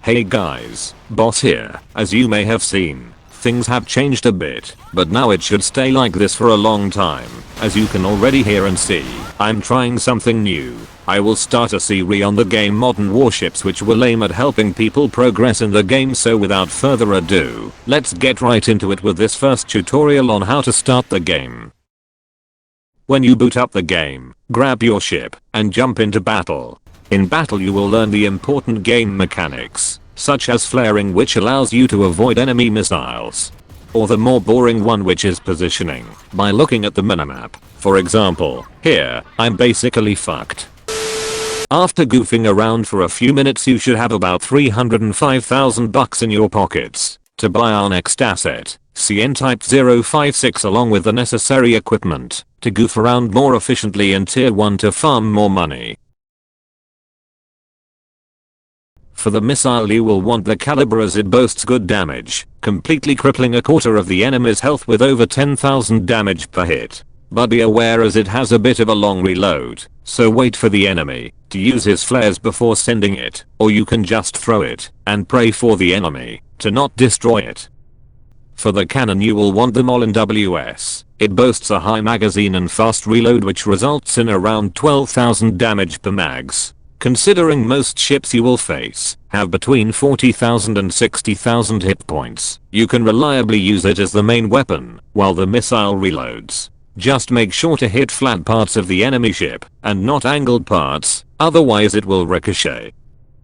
Hey guys, Boss here. As you may have seen, things have changed a bit, but now it should stay like this for a long time. As you can already hear and see, I'm trying something new. I will start a series on the game Modern Warships which will aim at helping people progress in the game, so without further ado, let's get right into it with this first tutorial on how to start the game. When you boot up the game, grab your ship and jump into battle. In battle you will learn the important game mechanics, such as flaring, which allows you to avoid enemy missiles. Or the more boring one, which is positioning, by looking at the minimap. For example, here, I'm basically fucked. After goofing around for a few minutes you should have about 305,000 bucks in your pockets to buy our next asset, CN Type 056, along with the necessary equipment to goof around more efficiently in tier 1 to farm more money. For the missile you will want the caliber, as it boasts good damage, completely crippling a quarter of the enemy's health with over 10,000 damage per hit. But be aware, as it has a bit of a long reload, so wait for the enemy to use his flares before sending it, or you can just throw it and pray for the enemy to not destroy it. For the cannon you will want the MWs. It boasts a high magazine and fast reload, which results in around 12,000 damage per mags. Considering most ships you will face have between 40,000 and 60,000 hit points, you can reliably use it as the main weapon while the missile reloads. Just make sure to hit flat parts of the enemy ship and not angled parts, otherwise it will ricochet.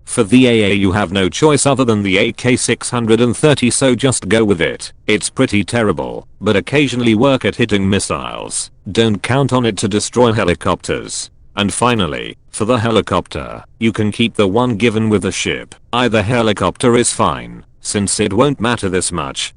For the AA you have no choice other than the AK-630, so just go with it. It's pretty terrible, but occasionally work at hitting missiles. Don't count on it to destroy helicopters. And finally, for the helicopter, you can keep the one given with the ship. Either helicopter is fine, since it won't matter this much.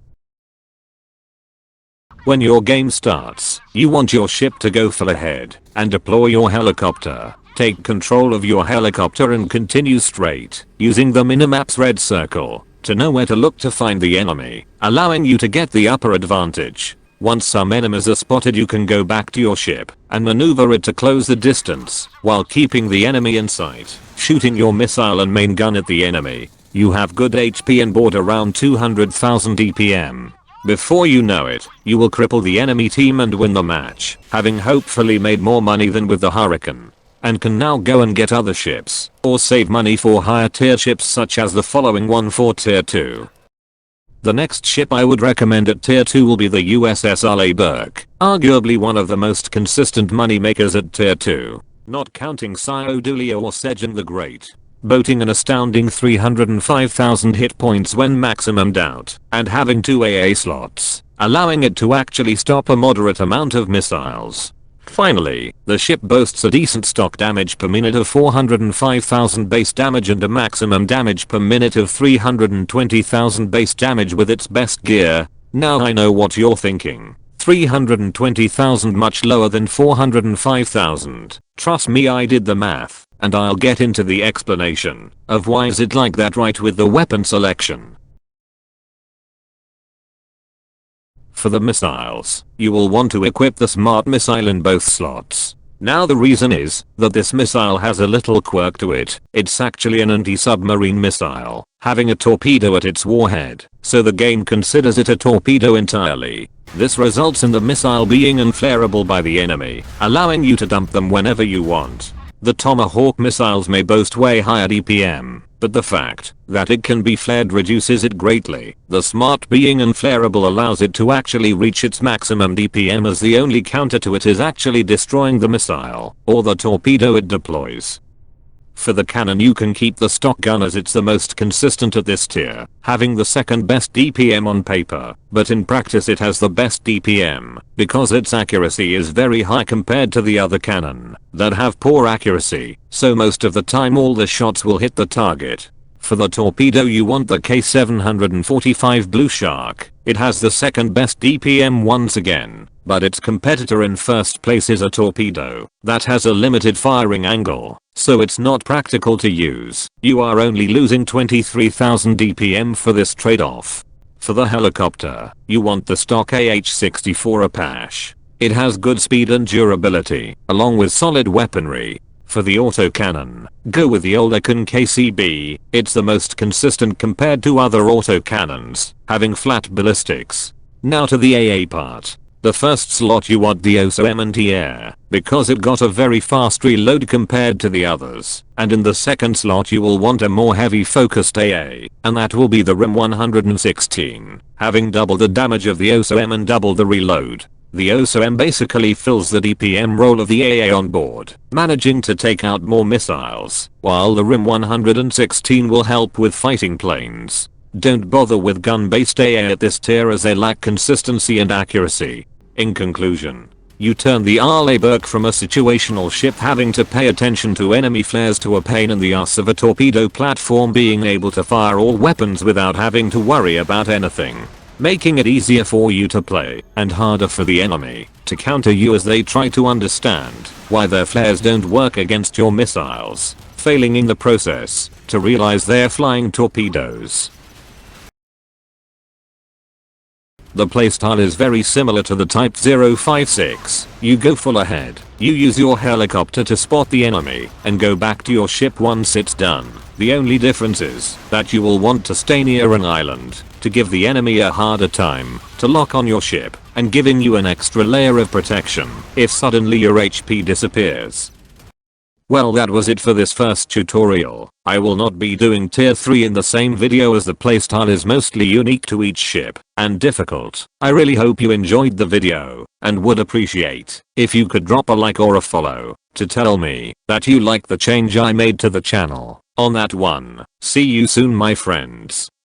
When your game starts, you want your ship to go full ahead and deploy your helicopter. Take control of your helicopter and continue straight, using the minimap's red circle to know where to look to find the enemy, allowing you to get the upper advantage. Once some enemies are spotted you can go back to your ship and maneuver it to close the distance while keeping the enemy in sight, shooting your missile and main gun at the enemy. You have good HP and board around 200,000 DPM. Before you know it, you will cripple the enemy team and win the match, having hopefully made more money than with the Hurricane. And can now go and get other ships, or save money for higher tier ships such as the following one for tier 2. The next ship I would recommend at tier 2 will be the USS Arleigh Burke, arguably one of the most consistent money makers at tier 2, not counting Sio-Dulio or Sejong the Great, boating an astounding 305,000 hit points when maximumed out, and having 2 AA slots, allowing it to actually stop a moderate amount of missiles. Finally, the ship boasts a decent stock damage per minute of 405,000 base damage and a maximum damage per minute of 320,000 base damage with its best gear. Now I know what you're thinking. 320,000 much lower than 405,000. Trust me, I did the math, and I'll get into the explanation of why is it like that right with the weapon selection. For the missiles, you will want to equip the smart missile in both slots. Now the reason is that this missile has a little quirk to it. It's actually an anti-submarine missile, having a torpedo at its warhead, so the game considers it a torpedo entirely. This results in the missile being unflareable by the enemy, allowing you to dump them whenever you want. The Tomahawk missiles may boast way higher DPM, but the fact that it can be flared reduces it greatly. The smart being unflareable allows it to actually reach its maximum DPM, as the only counter to it is actually destroying the missile or the torpedo it deploys. For the cannon you can keep the stock gun, as it's the most consistent at this tier, having the second best DPM on paper, but in practice it has the best DPM because its accuracy is very high compared to the other cannon that have poor accuracy, so most of the time all the shots will hit the target. For the torpedo you want the K745 Blue Shark. It has the second best DPM once again, but its competitor in first place is a torpedo that has a limited firing angle, so it's not practical to use. You are only losing 23,000 DPM for this trade-off. For the helicopter, you want the stock AH-64 Apache. It has good speed and durability, along with solid weaponry. For the autocannon, go with the older KCB, it's the most consistent compared to other autocannons, having flat ballistics. Now to the AA part. The first slot you want the OSO M&T-Air, because it got a very fast reload compared to the others, and in the second slot you will want a more heavy focused AA, and that will be the RIM 116, having double the damage of the OSO M and double the reload. The OSO M basically fills the DPM role of the AA on board, managing to take out more missiles, while the RIM 116 will help with fighting planes. Don't bother with gun-based AA at this tier as they lack consistency and accuracy. In conclusion, you turn the Arleigh from a situational ship having to pay attention to enemy flares to a pain in the ass of a torpedo platform being able to fire all weapons without having to worry about anything, making it easier for you to play and harder for the enemy to counter you as they try to understand why their flares don't work against your missiles, failing in the process to realize they're flying torpedoes. The playstyle is very similar to the Type 056. You go full ahead, you use your helicopter to spot the enemy, and go back to your ship once it's done. The only difference is that you will want to stay near an island to give the enemy a harder time to lock on your ship, and giving you an extra layer of protection if suddenly your HP disappears. Well, that was it for this first tutorial. I will not be doing tier 3 in the same video as the playstyle is mostly unique to each ship and difficult. I really hope you enjoyed the video and would appreciate if you could drop a like or a follow to tell me that you like the change I made to the channel. On that one, see you soon my friends.